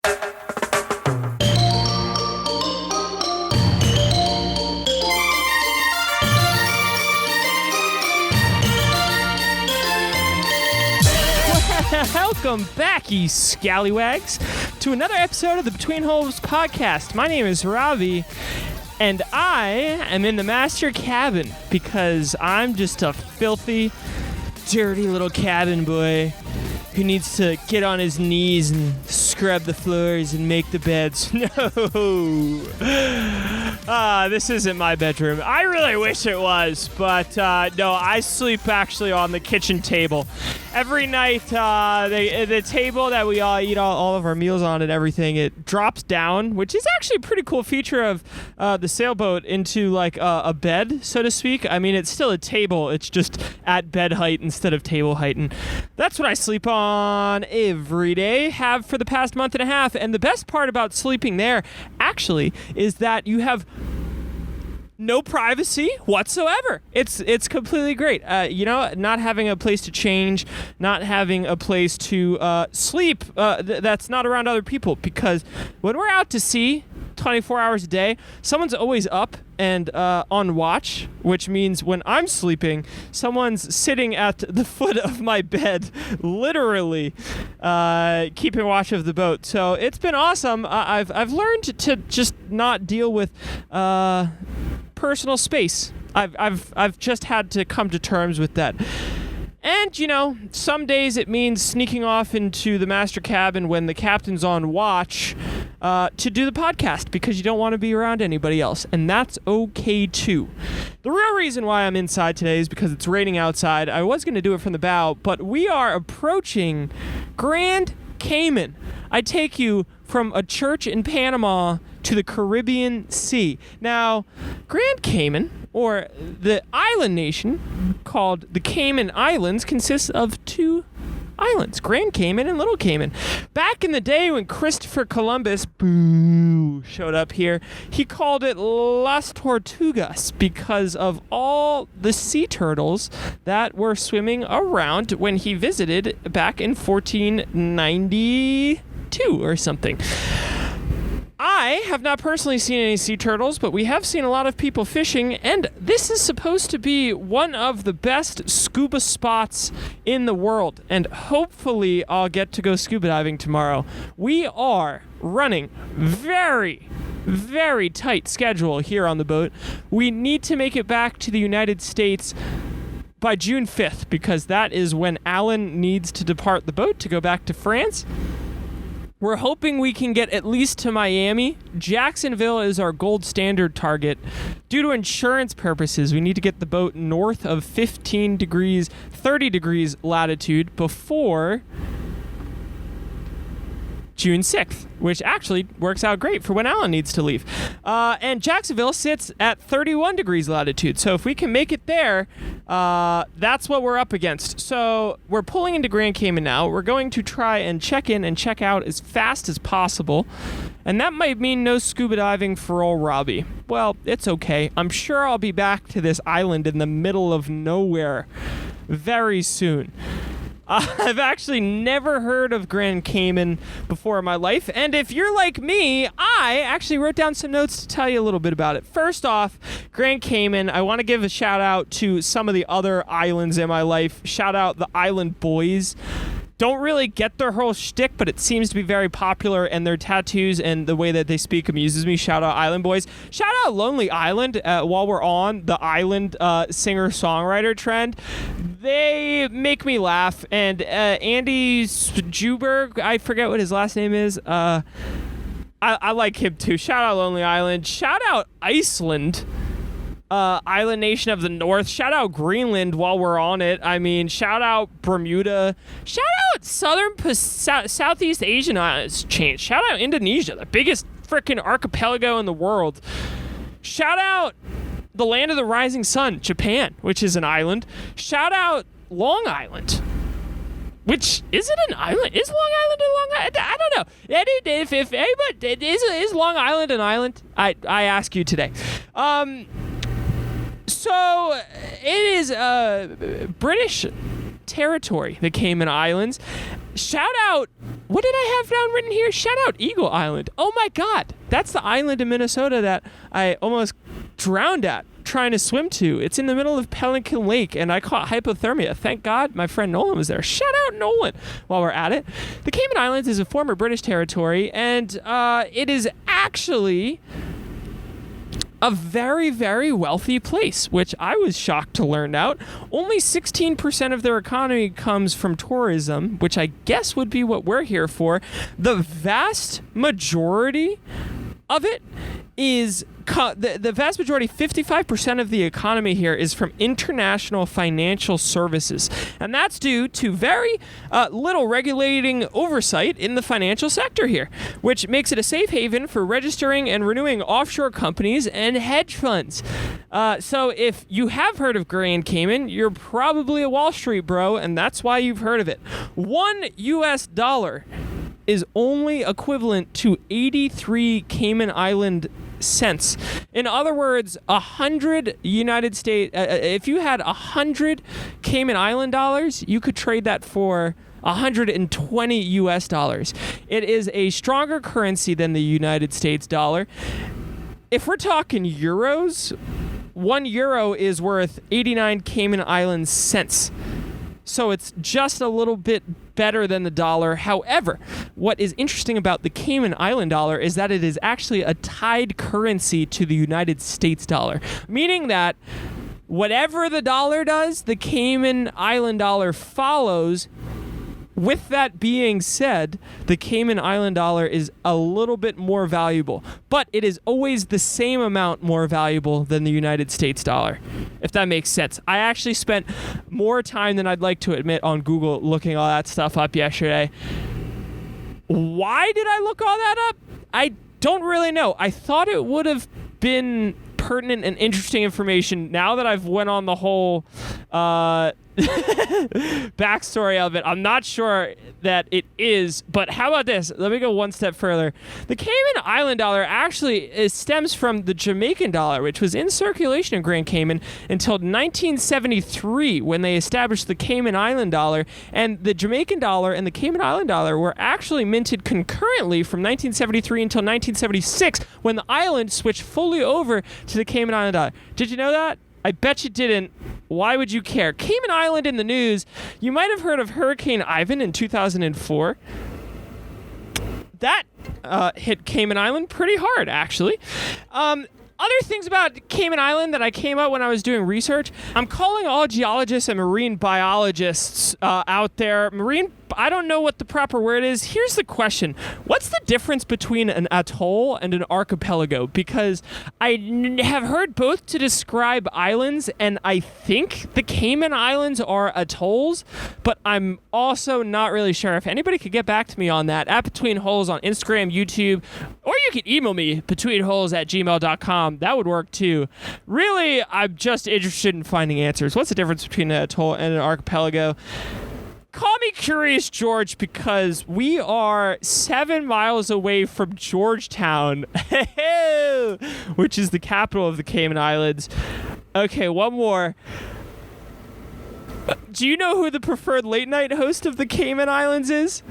Welcome back, you scallywags, to another episode of the Between Holes podcast. My name is Robby, and I am in the master cabin because I'm just a filthy, dirty little cabin boy who needs to get on his knees and scrub the floors and make the beds. No. This isn't my bedroom. I really wish it was, but no, I sleep actually on the kitchen table. Every night, the table that we all eat all of our meals on and everything, it drops down, which is actually a pretty cool feature of the sailboat, into like a bed, so to speak. I mean, it's still a table. It's just at bed height instead of table height, and that's what I sleep on every day, have for the past month and a half. And the best part about sleeping there, actually, is that you have no privacy whatsoever. It's completely great. Not having a place to change, not having a place to sleep that's not around other people, because when we're out to sea 24 hours a day, someone's always up and on watch, which means when I'm sleeping, someone's sitting at the foot of my bed, literally keeping watch of the boat. So it's been awesome. I've learned to just not deal with personal space. I've just had to come to terms with that. And, some days it means sneaking off into the master cabin when the captain's on watch to do the podcast, because you don't want to be around anybody else. And that's okay, too. The real reason why I'm inside today is because it's raining outside. I was going to do it from the bow, but we are approaching Grand Cayman. I take you from a church in Panama to the Caribbean Sea. Now, Grand Cayman, or the island nation called the Cayman Islands, consists of two islands, Grand Cayman and Little Cayman. Back in the day when Christopher Columbus showed up here, he called it Las Tortugas because of all the sea turtles that were swimming around when he visited back in 1492 or something. I have not personally seen any sea turtles, but we have seen a lot of people fishing, and this is supposed to be one of the best scuba spots in the world, and hopefully I'll get to go scuba diving tomorrow. We are running very, very tight schedule here on the boat. We need to make it back to the United States by June 5th, because that is when Alan needs to depart the boat to go back to France. We're hoping we can get at least to Miami. Jacksonville is our gold standard target. Due to insurance purposes, we need to get the boat north of 30 degrees latitude before June 6th, which actually works out great for when Alan needs to leave. And Jacksonville sits at 31 degrees latitude. So if we can make it there, that's what we're up against. So we're pulling into Grand Cayman now. We're going to try and check in and check out as fast as possible. And that might mean no scuba diving for old Robby. Well, it's okay. I'm sure I'll be back to this island in the middle of nowhere very soon. I've actually never heard of Grand Cayman before in my life, and if you're like me, I actually wrote down some notes to tell you a little bit about it. First off, Grand Cayman, I want to give a shout out to some of the other islands in my life. Shout out the Island Boys. Don't really get their whole shtick, but it seems to be very popular, and their tattoos and the way that they speak amuses me. Shout out Island Boys. Shout out Lonely Island while we're on the island singer-songwriter trend. They make me laugh, and Andy Juberg, I forget what his last name is. I like him too. Shout out Lonely Island. Shout out Iceland. Island nation of the north. Shout out Greenland while we're on it. I mean, shout out Bermuda. Shout out Southeast Asian islands. Shout out Indonesia, the biggest freaking archipelago in the world. Shout out the land of the rising sun, Japan, which is an island. Shout out Long Island, which is it an island? Is Long Island a Long Island? I don't know. If anybody is Long Island an island? I ask you today. So it is British territory, the Cayman Islands, shout out, what did I have down written here? Shout out Eagle Island. Oh my God, that's the island in Minnesota that I almost drowned at trying to swim to. It's in the middle of Pelican Lake, and I caught hypothermia. Thank God my friend Nolan was there. Shout out Nolan while we're at it. The Cayman Islands is a former British territory, and it is actually a very, very wealthy place, which I was shocked to learn out. Only 16% of their economy comes from tourism, which I guess would be what we're here for. The vast majority of it is the vast majority, 55% of the economy here is from international financial services. And that's due to very little regulating oversight in the financial sector here, which makes it a safe haven for registering and renewing offshore companies and hedge funds. So if you have heard of Grand Cayman, you're probably a Wall Street bro, and that's why you've heard of it. $1 is only equivalent to 83 Cayman Island cents. In other words, 100 United States, if you had 100 Cayman Island dollars, you could trade that for 120 US dollars. It is a stronger currency than the United States dollar. If we're talking euros, €1 is worth 89 Cayman Island cents. So it's just a little bit better than the dollar. However, what is interesting about the Cayman Island dollar is that it is actually a tied currency to the United States dollar, meaning that whatever the dollar does, the Cayman Island dollar follows. With that being said, the Cayman Island dollar is a little bit more valuable, but it is always the same amount more valuable than the United States dollar, if that makes sense. I actually spent more time than I'd like to admit on Google looking all that stuff up yesterday. Why did I look all that up? I don't really know. I thought it would have been pertinent and interesting information. Now that I've went on the whole backstory of it, I'm not sure that it is, but how about this? Let me go one step further. The Cayman Island dollar actually stems from the Jamaican dollar, which was in circulation in Grand Cayman until 1973 when they established the Cayman Island dollar, and the Jamaican dollar and the Cayman Island dollar were actually minted concurrently from 1973 until 1976 when the island switched fully over to the Cayman Island dollar. Did you know that? I bet you didn't. Why would you care? Cayman Island in the news. You might have heard of Hurricane Ivan in 2004. That hit Cayman Island pretty hard, actually. Other things about Cayman Island that I came up when I was doing research, I'm calling all geologists and marine biologists out there. I don't know what the proper word is. Here's the question. What's the difference between an atoll and an archipelago? Because I have heard both to describe islands, and I think the Cayman Islands are atolls, but I'm also not really sure. If anybody could get back to me on that, at Between Holes on Instagram, YouTube, or you can email me, betweenholes@gmail.com. That would work too. Really, I'm just interested in finding answers. What's the difference between an atoll and an archipelago? Call me Curious George, because we are 7 miles away from Georgetown, which is the capital of the Cayman Islands. Okay, one more. Do you know who the preferred late night host of the Cayman Islands is?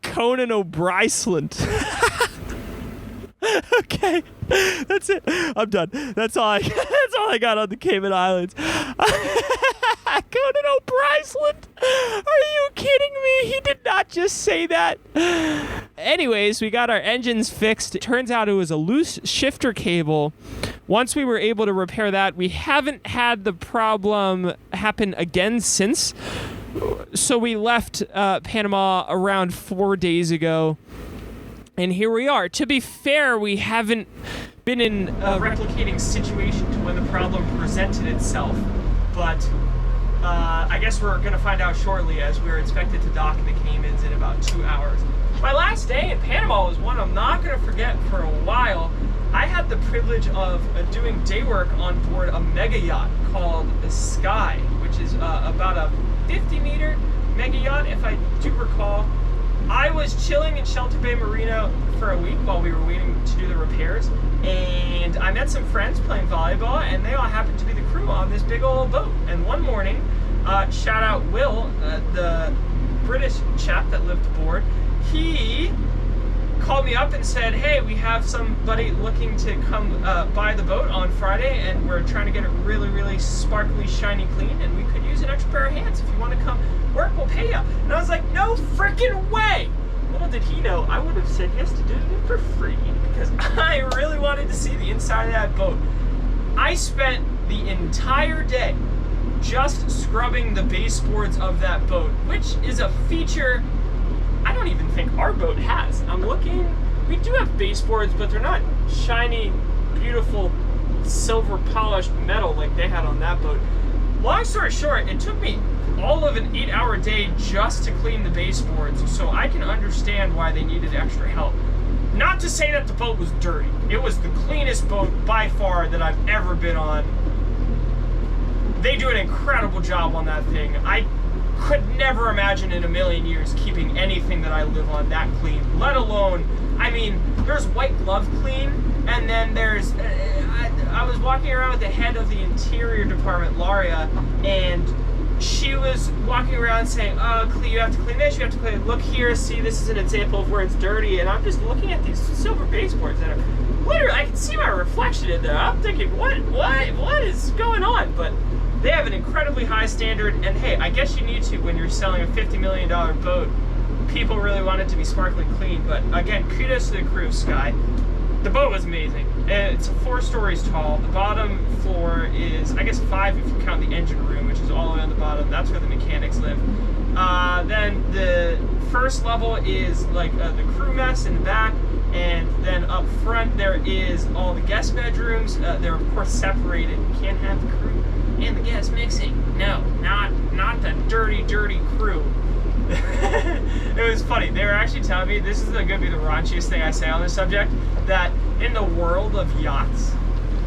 Conan O'Brien. Okay, that's it. I'm done. That's all I got on the Cayman Islands. Conan O'Brien. Are you kidding me? He did not just say that. Anyways, we got our engines fixed. It turns out it was a loose shifter cable. Once we were able to repair that, we haven't had the problem happen again since. So we left Panama around 4 days ago. And here we are. To be fair, we haven't been in a replicating situation to when the problem presented itself. But I guess we're going to find out shortly, as we're expected to dock in the Caymans in about 2 hours. My last day in Panama was one I'm not going to forget for a while. I had the privilege of doing day work on board a mega yacht called the Sky, which is about a 50-meter mega yacht, if I do recall. I was chilling in Shelter Bay Marina for a week while we were waiting to do the repairs, and I met some friends playing volleyball, and they all happened to be the crew on this big old boat. And one morning, shout out Will, the British chap that lived aboard, he called me up and said, hey, we have somebody looking to come buy the boat on Friday, and we're trying to get it really, really sparkly, shiny, clean, and we could use an extra pair of hands. If you want to come work, we'll pay you. And I was like, no freaking way! Little did he know, I would have said yes to doing it for free, because I really wanted to see the inside of that boat. I spent the entire day just scrubbing the baseboards of that boat, which is a feature I don't even think our boat has. I'm looking, we do have baseboards, but they're not shiny, beautiful, silver polished metal like they had on that boat. Long story short, it took me all of an 8-hour day just to clean the baseboards, so I can understand why they needed extra help. Not to say that the boat was dirty. It was the cleanest boat by far that I've ever been on. They do an incredible job on that thing. I could never imagine in a million years keeping anything that I live on that clean, let alone, I mean, there's white glove clean, and then there's, I was walking around with the head of the interior department, Laria, and she was walking around saying, oh, you have to clean this, you have to clean it. Look here, see, this is an example of where it's dirty, and I'm just looking at these silver baseboards that are, literally, I can see my reflection in there. I'm thinking, what is going on? But they have an incredibly high standard, and hey, I guess you need to when you're selling a $50 million boat. People really want it to be sparkling clean, but again, kudos to the crew of Sky. The boat was amazing. It's 4 stories tall. The bottom floor is, I guess, 5 if you count the engine room, which is all the way on the bottom. That's where the mechanics live. Then the first level is like the crew mess in the back, and then up front there is all the guest bedrooms. They're of course separated. You can't have the crew and the guests mixing. No, not the dirty crew. It was funny. They were actually telling me, this is going to be the raunchiest thing I say on this subject, that in the world of yachts,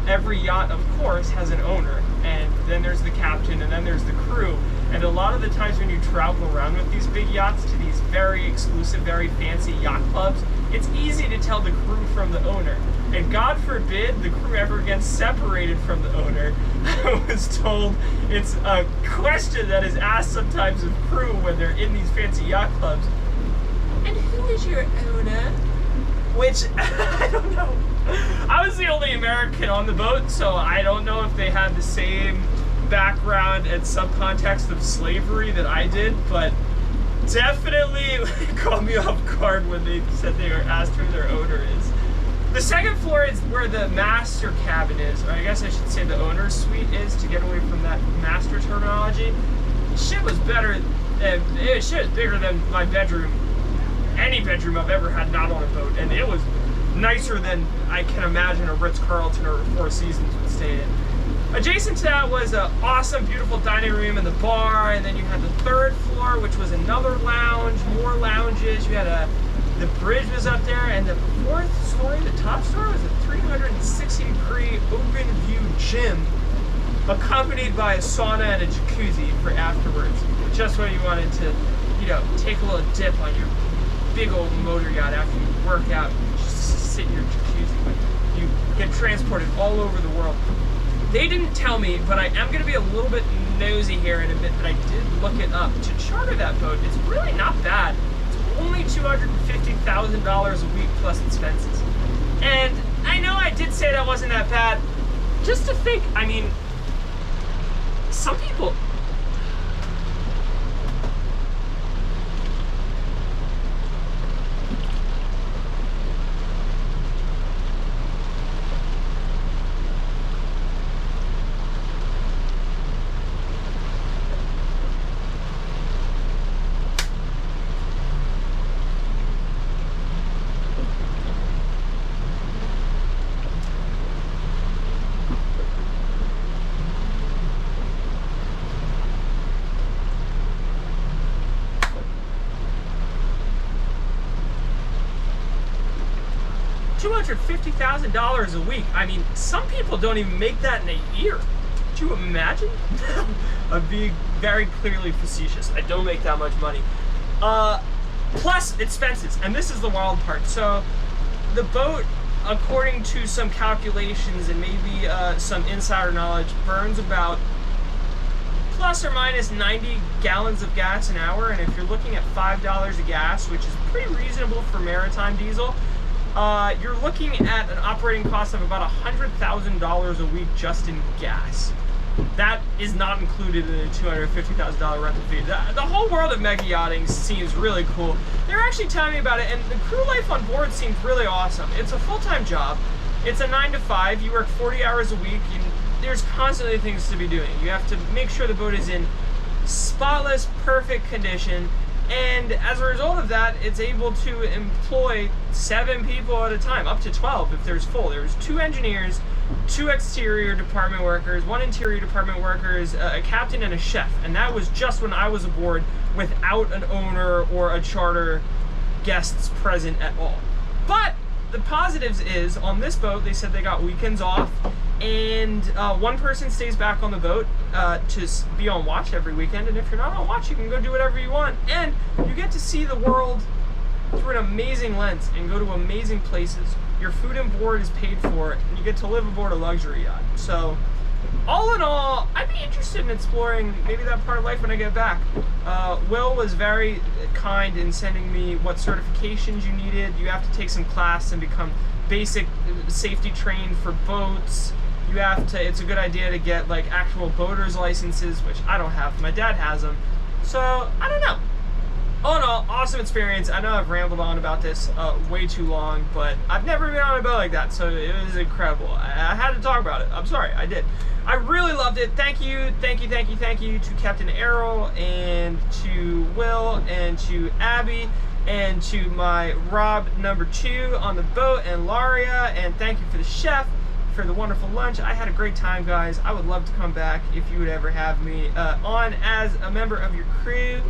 every yacht, of course, has an owner, and then there's the captain, and then there's the crew. And a lot of the times when you travel around with these big yachts to these very exclusive, very fancy yacht clubs, it's easy to tell the crew from the owner. And God forbid the crew ever gets separated from the owner. I was told it's a question that is asked sometimes of crew when they're in these fancy yacht clubs. And who is your owner? Which, I don't know. I was the only American on the boat, so I don't know if they had the same background and subcontext of slavery that I did, but definitely caught me off guard when they said they were asked who their owner is. The second floor is where the master cabin is, or I guess I should say the owner's suite is, to get away from that master terminology. Shit was better, shit was bigger than my bedroom, any bedroom I've ever had not on a boat, and it was nicer than I can imagine a Ritz-Carlton or Four Seasons would stay in. Adjacent to that was an awesome, beautiful dining room and the bar, and then you had the third floor, which was another lounge, more lounges. You had the bridge was up there, and the fourth story, the top story, was a 360-degree open view gym, accompanied by a sauna and a jacuzzi for afterwards. Just when you wanted to, you know, take a little dip on your big old motor yacht after you work out, just sit in your jacuzzi. You get transported all over the world. They didn't tell me, but I am going to be a little bit nosy here in a bit, that I did look it up. To charter that boat, it's really not bad. It's only $250,000 a week plus expenses. And I know I did say that wasn't that bad. Just to think, I mean, some people... $250,000 a week. I mean, some people don't even make that in a year. Could you imagine? I'm being very clearly facetious. I don't make that much money. Plus expenses, and this is the wild part. So the boat, according to some calculations and maybe some insider knowledge, burns about plus or minus 90 gallons of gas an hour, and if you're looking at $5 a gas, which is pretty reasonable for maritime diesel, you're looking at an operating cost of about $100,000 a week just in gas. That is not included in the $250,000 rental fee. The whole world of mega yachting seems really cool. They're actually telling me about it, and the crew life on board seems really awesome. It's a full-time job. It's a 9 to 5. You work 40 hours a week. There's constantly things to be doing. You have to make sure the boat is in spotless, perfect condition, and as a result of that, it's able to employ 7 people at a time, up to 12 if there's full. There's 2 engineers, 2 exterior department workers, 1 interior department workers, a captain, and a chef. And that was just when I was aboard without an owner or a charter guests present at all. But the positives is, on this boat, they said they got weekends off, and 1 person stays back on the boat to be on watch every weekend, and if you're not on watch, you can go do whatever you want, and you get to see the world through an amazing lens and go to amazing places. Your food and board is paid for, and you get to live aboard a luxury yacht. So, all in all, I'd be interested in exploring maybe that part of life when I get back. Will was very kind in sending me what certifications you needed. You have to take some class and become basic safety trained for boats. You have to, it's a good idea to get like actual boater's licenses, which I don't have. My dad has them. So, I don't know. All in all, awesome experience. I know I've rambled on about this way too long, but I've never been on a boat like that, so it was incredible. I had to talk about it. I'm sorry, I did. I really loved it. Thank you to Captain Errol, and to Will, and to Abby, and to my Rob number 2 on the boat, and Laria, and thank you for the chef for the wonderful lunch. I had a great time, guys. I would love to come back if you would ever have me on as a member of your crew.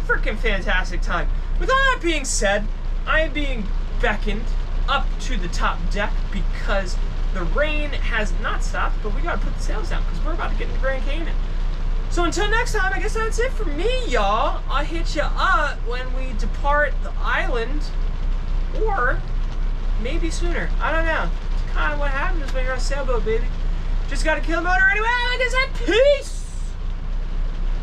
Freaking fantastic time. With all that being said, I am being beckoned up to the top deck because the rain has not stopped, but we gotta put the sails down because we're about to get into Grand Cayman. So until next time, I guess that's it for me, y'all. I'll hit you up when we depart the island, or maybe sooner. I don't know. It's kind of what happens when you're on a sailboat, baby. Just gotta kill the motor anyway. Like I said, peace!